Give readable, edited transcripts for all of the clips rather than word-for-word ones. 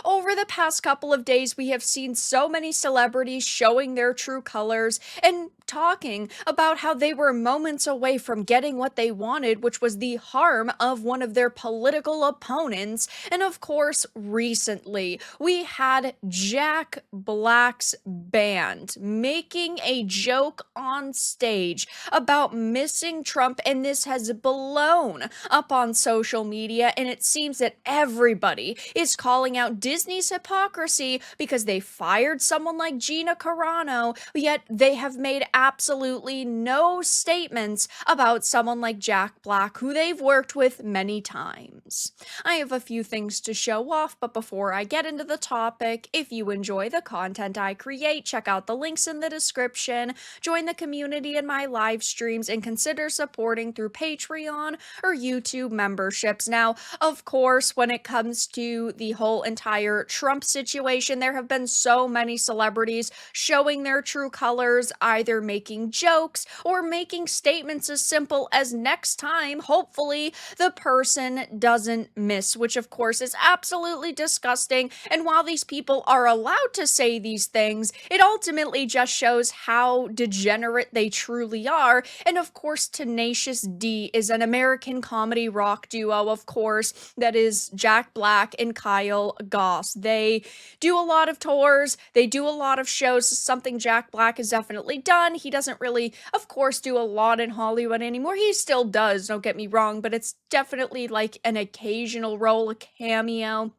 over the past couple of days, we have seen so many celebrities showing their true colors and talking about how they were moments away from getting what they wanted, which was the harm of one of their political opponents. And of course, recently, we had Jack Black's band making a joke on stage about missing Trump, and this has blown up on social media. And it seems that everybody is calling out Disney's hypocrisy because they fired someone like Gina Carano, yet they have made absolutely no statements about someone like Jack Black, who they've worked with many times. I have a few things to show off, but before I get into the topic, if you enjoy the content I create, check out the links in the description, join the community in my live streams, and consider supporting through Patreon or YouTube memberships. Now, of course, when it comes to the whole entire Trump situation, there have been so many celebrities showing their true colors, either making jokes or making statements as simple as next time, hopefully, the person doesn't miss, which of course is absolutely disgusting. And while these people are allowed to say these things, it ultimately just shows how degenerate they truly are. And of course, Tenacious D is an American comedy rock duo, of course, that is Jack Black and Kyle Goss. They do a lot of tours, they do a lot of shows, something Jack Black has definitely done. He doesn't really, of course, do a lot in Hollywood anymore. He still does, don't get me wrong, but it's definitely like an occasional role, a cameo.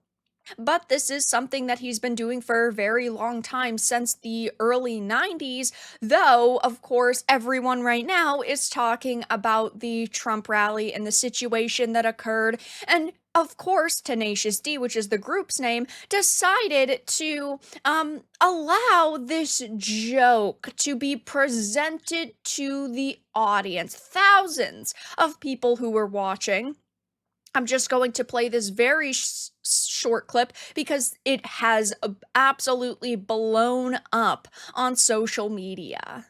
But this is something that he's been doing for a very long time, since the early 90s, though, of course, everyone right now is talking about the Trump rally and the situation that occurred. And of course, Tenacious D, which is the group's name, decided to allow this joke to be presented to the audience. Thousands of people who were watching. I'm just going to play this very short clip because it has absolutely blown up on social media.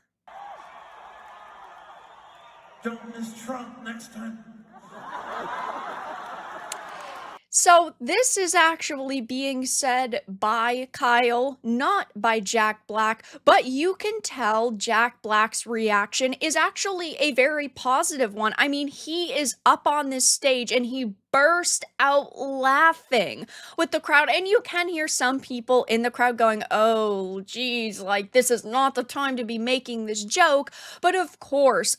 Don't miss Trump next time. So this is actually being said by Kyle, not by Jack Black, but you can tell Jack Black's reaction is actually a very positive one. I mean, he is up on this stage and he burst out laughing with the crowd, and you can hear some people in the crowd going, oh geez, like this is not the time to be making this joke. But of course,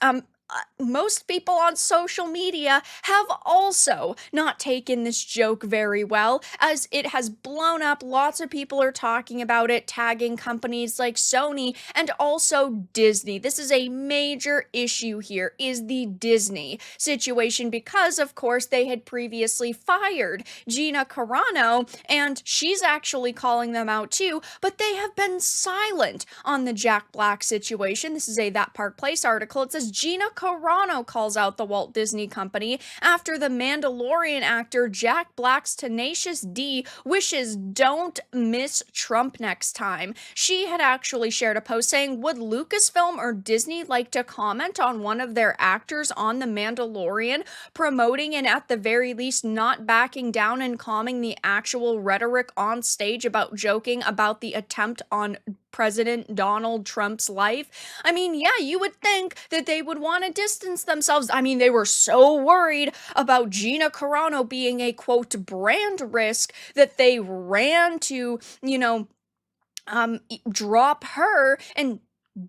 most people on social media have also not taken this joke very well, as it has blown up. Lots of people are talking about it, tagging companies like Sony and also Disney. This is a major issue here, is the Disney situation, because of course they had previously fired Gina Carano, and she's actually calling them out too, but they have been silent on the Jack Black situation. This is a That Park Place article. It says Gina Carano calls out the Walt Disney Company after the Mandalorian actor Jack Black's Tenacious D wishes don't miss Trump next time. She had actually shared a post saying, would Lucasfilm or Disney like to comment on one of their actors on The Mandalorian promoting and at the very least not backing down and calming the actual rhetoric on stage about joking about the attempt on President Donald Trump's life? I mean, yeah, you would think that they would want to distance themselves. I mean, they were so worried about Gina Carano being a quote brand risk that they ran to, drop her and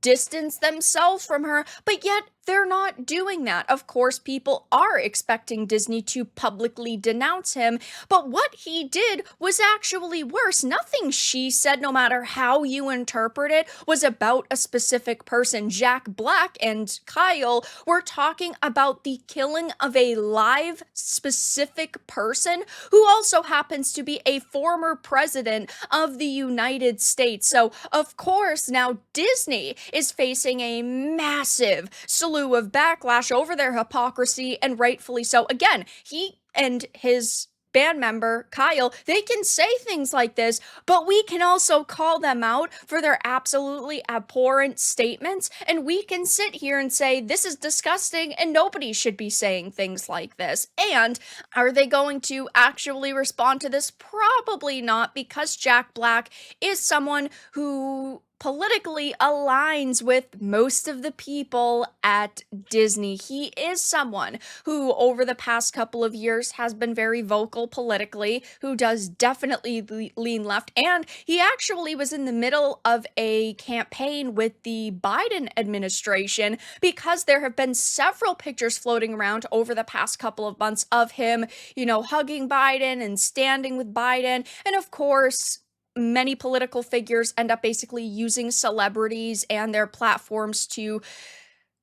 distance themselves from her, but yet they're not doing that. Of course, people are expecting Disney to publicly denounce him, but what he did was actually worse. Nothing she said, no matter how you interpret it, was about a specific person. Jack Black and Kyle were talking about the killing of a live specific person who also happens to be a former president of the United States. So, of course, now Disney is facing a massive of backlash over their hypocrisy, and rightfully so. Again, he and his band member, Kyle, they can say things like this, but we can also call them out for their absolutely abhorrent statements. And we can sit here and say, this is disgusting and nobody should be saying things like this. And are they going to actually respond to this? Probably not, because Jack Black is someone who politically aligns with most of the people at Disney. He is someone who, over the past couple of years, has been very vocal politically, who does definitely lean left. And he actually was in the middle of a campaign with the Biden administration, because there have been several pictures floating around over the past couple of months of him, hugging Biden and standing with Biden. And of course, many political figures end up basically using celebrities and their platforms to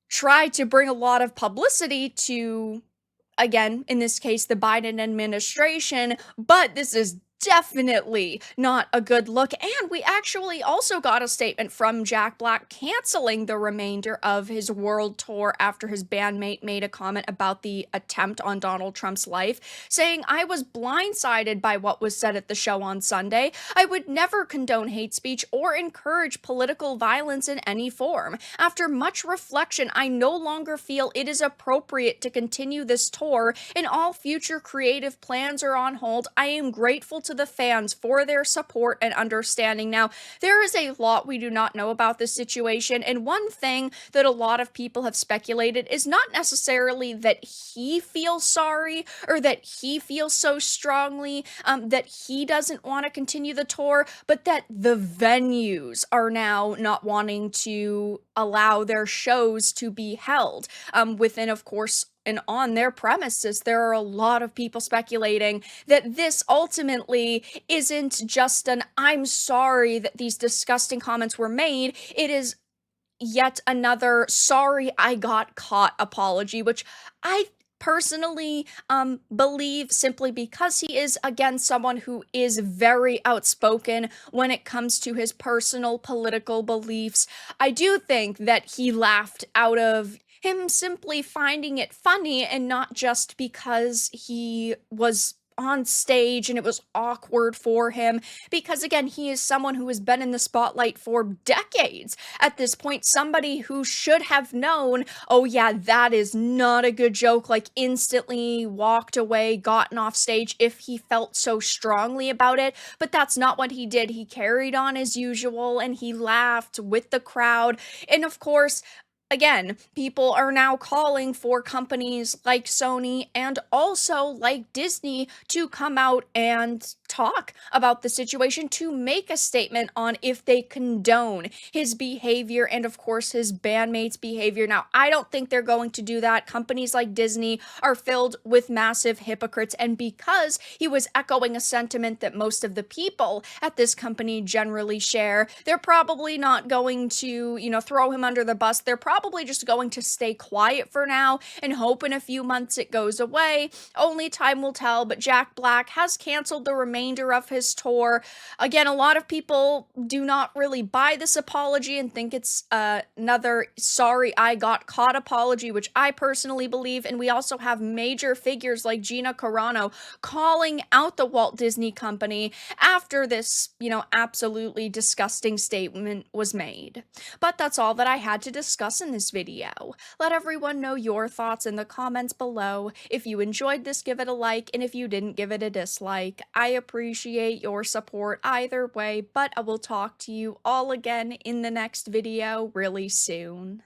try to bring a lot of publicity to, again, in this case, the Biden administration. But this is definitely not a good look. And we actually also got a statement from Jack Black canceling the remainder of his world tour after his bandmate made a comment about the attempt on Donald Trump's life, saying, "I was blindsided by what was said at the show on Sunday. I would never condone hate speech or encourage political violence in any form. After much reflection, I no longer feel it is appropriate to continue this tour, and all future creative plans are on hold. I am grateful to the fans for their support and understanding." Now, there is a lot we do not know about this situation, and one thing that a lot of people have speculated is not necessarily that he feels sorry or that he feels so strongly that he doesn't want to continue the tour, but that the venues are now not wanting to allow their shows to be held within, of course, and on their premises. There are a lot of people speculating that this ultimately isn't just an "I'm sorry that these disgusting comments were made." It is yet another "sorry I got caught" apology, which I personally believe, simply because he is, again, someone who is very outspoken when it comes to his personal political beliefs. I do think that he laughed out of him simply finding it funny, and not just because he was on stage and it was awkward for him, because again, he is someone who has been in the spotlight for decades at this point, somebody who should have known, oh yeah, that is not a good joke, like instantly walked away, gotten off stage if he felt so strongly about it. But that's not what he did. He carried on as usual and he laughed with the crowd. And of course, again, people are now calling for companies like Sony and also like Disney to come out and talk about the situation, to make a statement on if they condone his behavior and, of course, his bandmates' behavior. Now, I don't think they're going to do that. Companies like Disney are filled with massive hypocrites, and because he was echoing a sentiment that most of the people at this company generally share, they're probably not going to, throw him under the bus. They're probably just going to stay quiet for now and hope in a few months it goes away. Only time will tell, but Jack Black has canceled the remainder of his tour. Again, a lot of people do not really buy this apology and think it's another "sorry I got caught" apology, which I personally believe. And we also have major figures like Gina calling out the Walt Disney Company after this, absolutely disgusting statement was made. But that's all that I had to discuss in this video. Let everyone know your thoughts in the comments below. If you enjoyed this, give it a like, and if you didn't, give it a dislike. I appreciate your support either way, but I will talk to you all again in the next video really soon.